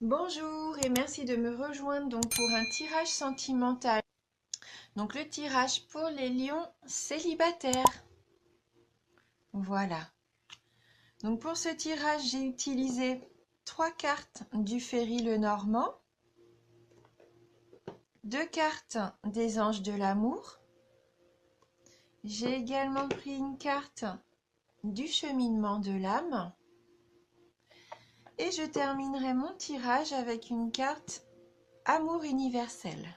Bonjour et merci de me rejoindre donc pour un tirage sentimental. Donc le tirage pour les lions célibataires. Voilà. Donc pour ce tirage, j'ai utilisé 3 cartes du Ferry Lenormand, 2 cartes des Anges de l'amour. J'ai également pris une carte du Cheminement de l'âme. Et je terminerai mon tirage avec une carte Amour universel.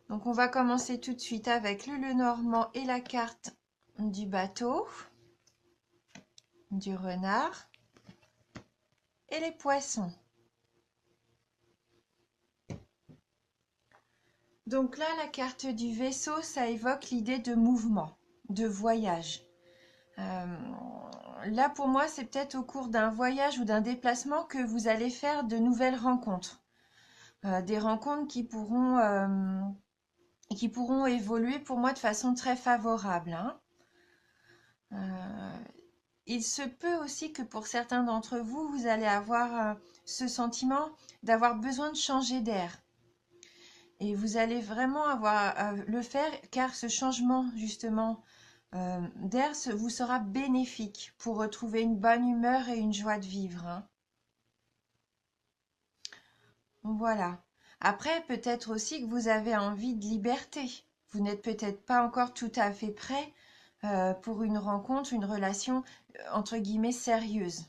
Donc on va commencer tout de suite avec le Lenormand et la carte du bateau, du renard et les poissons. Donc là, la carte du vaisseau, ça évoque l'idée de mouvement, de voyage. Là, pour moi, c'est peut-être au cours d'un voyage ou d'un déplacement que vous allez faire de nouvelles rencontres. Des rencontres qui pourront évoluer pour moi de façon très favorable, hein. Il se peut aussi que pour certains d'entre vous, vous allez avoir ce sentiment d'avoir besoin de changer d'air. Et vous allez vraiment avoir à le faire car ce changement justement d'air vous sera bénéfique pour retrouver une bonne humeur et une joie de vivre, hein. Voilà. Après, peut-être aussi que vous avez envie de liberté. Vous n'êtes peut-être pas encore tout à fait prêt pour une rencontre, une relation entre guillemets sérieuse.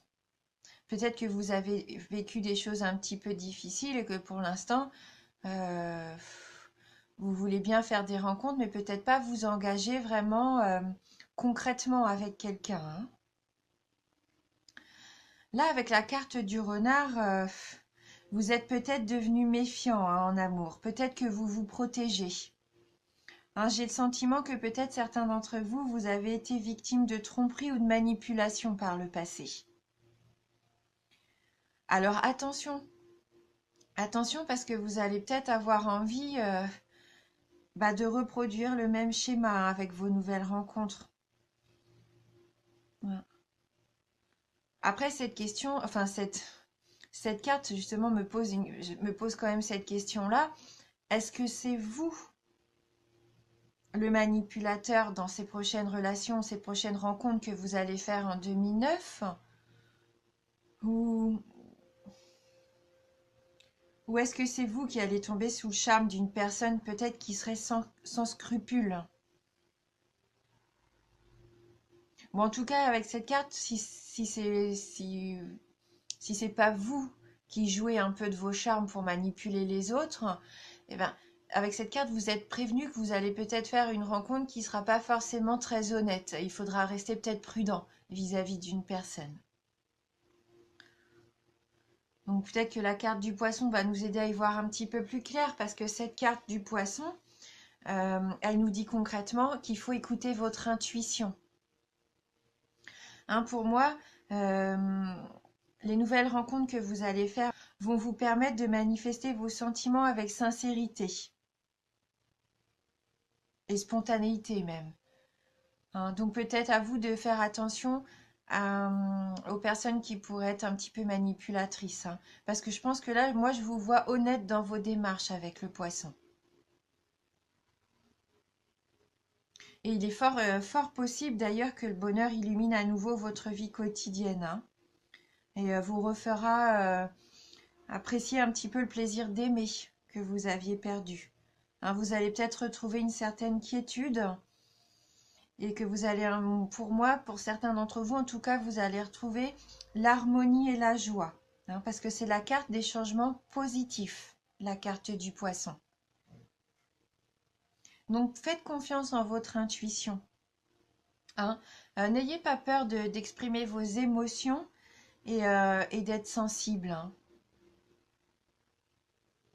Peut-être que vous avez vécu des choses un petit peu difficiles et que pour l'instant, euh, vous voulez bien faire des rencontres, mais peut-être pas vous engager vraiment concrètement avec quelqu'un, hein. Là, avec la carte du renard, vous êtes peut-être devenu méfiant, hein, en amour. Peut-être que vous vous protégez, hein. J'ai le sentiment que peut-être certains d'entre vous, vous avez été victime de tromperie ou de manipulation par le passé. Alors attention, attention parce que vous allez peut-être avoir envie de reproduire le même schéma avec vos nouvelles rencontres. Ouais. Après, cette question, enfin, cette carte, justement, me pose quand même cette question-là. Est-ce que c'est vous, le manipulateur, dans ces prochaines relations, ces prochaines rencontres que vous allez faire en 2009? Ou, ou est-ce que c'est vous qui allez tomber sous le charme d'une personne peut-être qui serait sans scrupules? Bon, en tout cas, avec cette carte, si c'est pas vous qui jouez un peu de vos charmes pour manipuler les autres, eh ben, avec cette carte, vous êtes prévenu que vous allez peut-être faire une rencontre qui sera pas forcément très honnête. Il faudra rester peut-être prudent vis-à-vis d'une personne. Donc peut-être que la carte du poisson va nous aider à y voir un petit peu plus clair parce que cette carte du poisson, elle nous dit concrètement qu'il faut écouter votre intuition. Hein, pour moi, les nouvelles rencontres que vous allez faire vont vous permettre de manifester vos sentiments avec sincérité et spontanéité même, hein. Donc peut-être à vous de faire attention aux personnes qui pourraient être un petit peu manipulatrices, hein. Parce que je pense que là, moi, je vous vois honnête dans vos démarches avec le poisson. Et il est fort possible d'ailleurs que le bonheur illumine à nouveau votre vie quotidienne, hein, et vous refera apprécier un petit peu le plaisir d'aimer que vous aviez perdu, hein. Vous allez peut-être retrouver une certaine quiétude et que vous allez, pour moi, pour certains d'entre vous, en tout cas, vous allez retrouver l'harmonie et la joie, hein, parce que c'est la carte des changements positifs, la carte du poisson. Donc, faites confiance en votre intuition, hein. N'ayez pas peur d'exprimer vos émotions et d'être sensible, hein.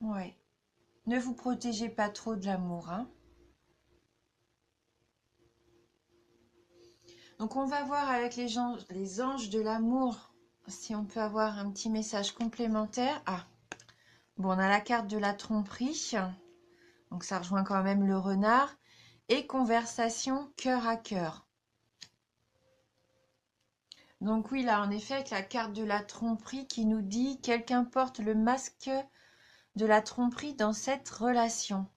Ouais. Ne vous protégez pas trop de l'amour, hein. Donc on va voir avec les anges de l'amour si on peut avoir un petit message complémentaire. Ah, bon, on a la carte de la tromperie, donc ça rejoint quand même le renard, et conversation cœur à cœur. Donc oui, là, en effet, avec la carte de la tromperie qui nous dit quelqu'un porte le masque de la tromperie dans cette relation.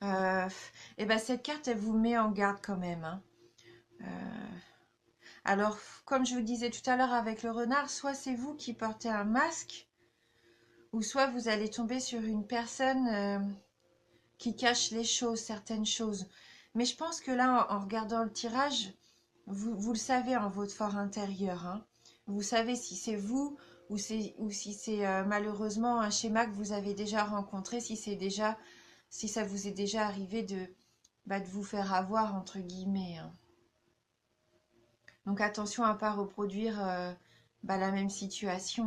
Et ben cette carte, elle vous met en garde quand même, hein. Euh, alors, comme je vous disais tout à l'heure avec le renard, soit c'est vous qui portez un masque, ou soit vous allez tomber sur une personne qui cache les choses, certaines choses. Mais je pense que là, en regardant le tirage, vous le savez en votre fort intérieur, hein. Vous savez si c'est vous ou si c'est malheureusement un schéma que vous avez déjà rencontré, si ça vous est déjà arrivé de vous faire avoir entre guillemets, hein. Donc attention à ne pas reproduire la même situation.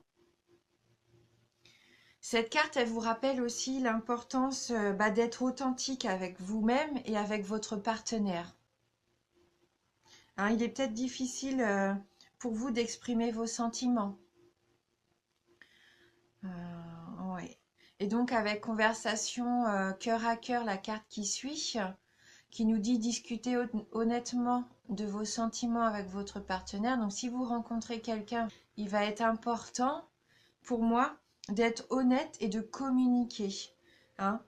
Cette carte, elle vous rappelle aussi l'importance d'être authentique avec vous-même et avec votre partenaire. Hein, il est peut-être difficile pour vous d'exprimer vos sentiments. Ouais. Et donc avec conversation cœur à cœur, la carte qui suit, qui nous dit discuter honnêtement de vos sentiments avec votre partenaire. Donc si vous rencontrez quelqu'un, il va être important pour moi d'être honnête et de communiquer, hein.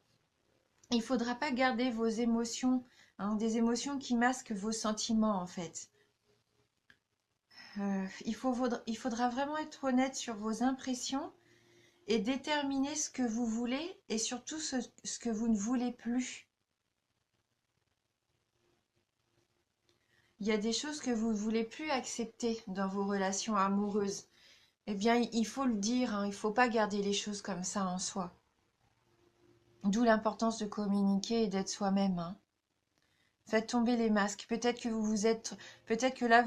Il ne faudra pas garder vos émotions, hein, des émotions qui masquent vos sentiments en fait. Il faudra vraiment être honnête sur vos impressions et déterminer ce que vous voulez et surtout ce que vous ne voulez plus. Il y a des choses que vous ne voulez plus accepter dans vos relations amoureuses. Eh bien, il faut le dire, hein, il ne faut pas garder les choses comme ça en soi. D'où l'importance de communiquer et d'être soi-même, hein. Faites tomber les masques. Peut-être que là,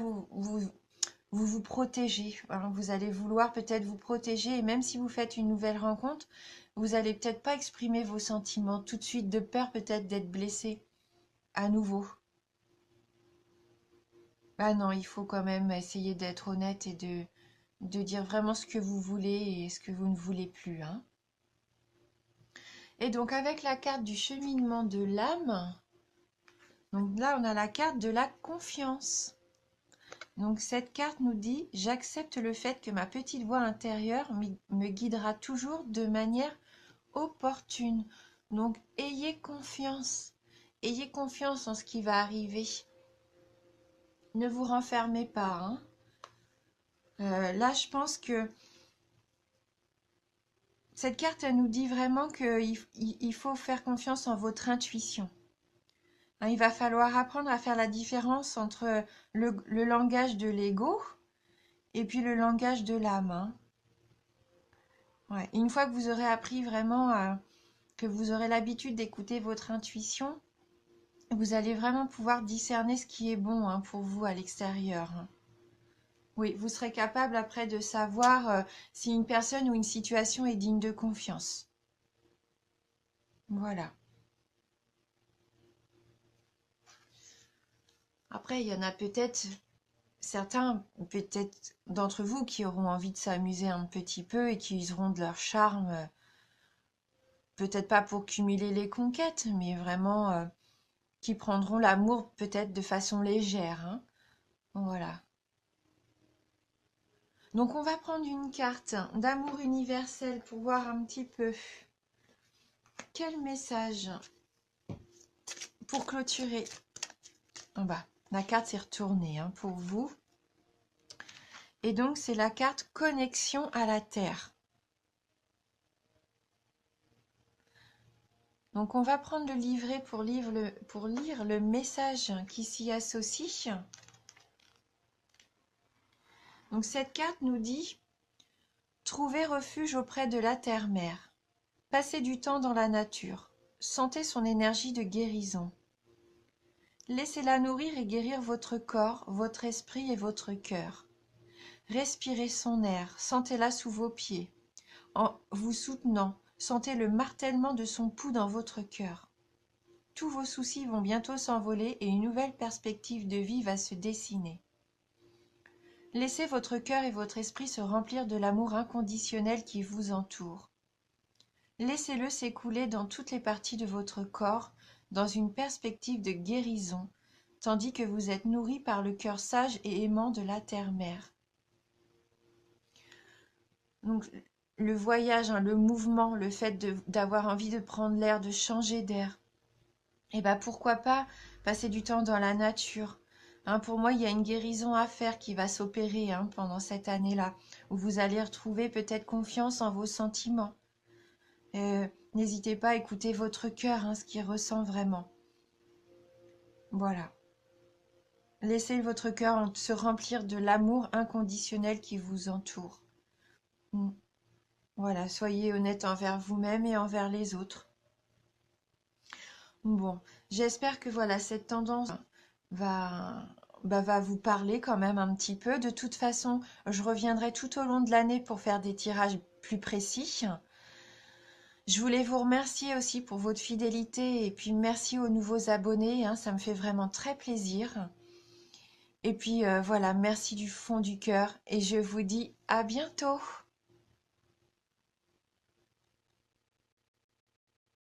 vous protégez, hein. Vous allez vouloir peut-être vous protéger et même si vous faites une nouvelle rencontre, vous allez peut-être pas exprimer vos sentiments tout de suite de peur peut-être d'être blessé à nouveau. Ah non, il faut quand même essayer d'être honnête et de dire vraiment ce que vous voulez et ce que vous ne voulez plus, hein. Et donc avec la carte du cheminement de l'âme, donc là on a la carte de la confiance. Donc cette carte nous dit: j'accepte le fait que ma petite voix intérieure me guidera toujours de manière opportune. Donc ayez confiance. Ayez confiance en ce qui va arriver. Ne vous renfermez pas, hein. Là, je pense que cette carte, elle nous dit vraiment qu'il faut faire confiance en votre intuition. Hein, il va falloir apprendre à faire la différence entre le langage de l'ego et puis le langage de l'âme, hein. Ouais. Une fois que vous aurez appris vraiment, que vous aurez l'habitude d'écouter votre intuition, vous allez vraiment pouvoir discerner ce qui est bon, hein, pour vous à l'extérieur, hein. Oui, vous serez capable après de savoir si une personne ou une situation est digne de confiance. Voilà. Après, il y en a peut-être certains, peut-être d'entre vous, qui auront envie de s'amuser un petit peu et qui useront de leur charme, peut-être pas pour cumuler les conquêtes, mais vraiment qui prendront l'amour peut-être de façon légère, hein. Voilà. Donc on va prendre une carte d'amour universel pour voir un petit peu quel message pour clôturer. En bas, la carte s'est retournée, hein, pour vous. Et donc c'est la carte connexion à la terre. Donc on va prendre le livret pour lire le message qui s'y associe. Donc cette carte nous dit: trouver refuge auprès de la terre-mère. Passez du temps dans la nature. Sentez son énergie de guérison. Laissez-la nourrir et guérir votre corps, votre esprit et votre cœur. Respirez son air, sentez-la sous vos pieds. En vous soutenant, sentez le martèlement de son pouls dans votre cœur. Tous vos soucis vont bientôt s'envoler et une nouvelle perspective de vie va se dessiner. Laissez votre cœur et votre esprit se remplir de l'amour inconditionnel qui vous entoure. Laissez-le s'écouler dans toutes les parties de votre corps, dans une perspective de guérison, tandis que vous êtes nourri par le cœur sage et aimant de la terre-mère. Donc, le voyage, hein, le mouvement, le fait d'avoir envie de prendre l'air, de changer d'air, et ben pourquoi pas passer du temps dans la nature. Hein, pour moi, il y a une guérison à faire qui va s'opérer pendant cette année-là, où vous allez retrouver peut-être confiance en vos sentiments. N'hésitez pas à écouter votre cœur, ce qu'il ressent vraiment. Voilà. Laissez votre cœur se remplir de l'amour inconditionnel qui vous entoure. Voilà, soyez honnête envers vous-même et envers les autres. Bon, j'espère que voilà, cette tendance va vous parler quand même un petit peu. De toute façon, je reviendrai tout au long de l'année pour faire des tirages plus précis. Je voulais vous remercier aussi pour votre fidélité et puis merci aux nouveaux abonnés, ça me fait vraiment très plaisir. Et puis voilà, merci du fond du cœur et je vous dis à bientôt.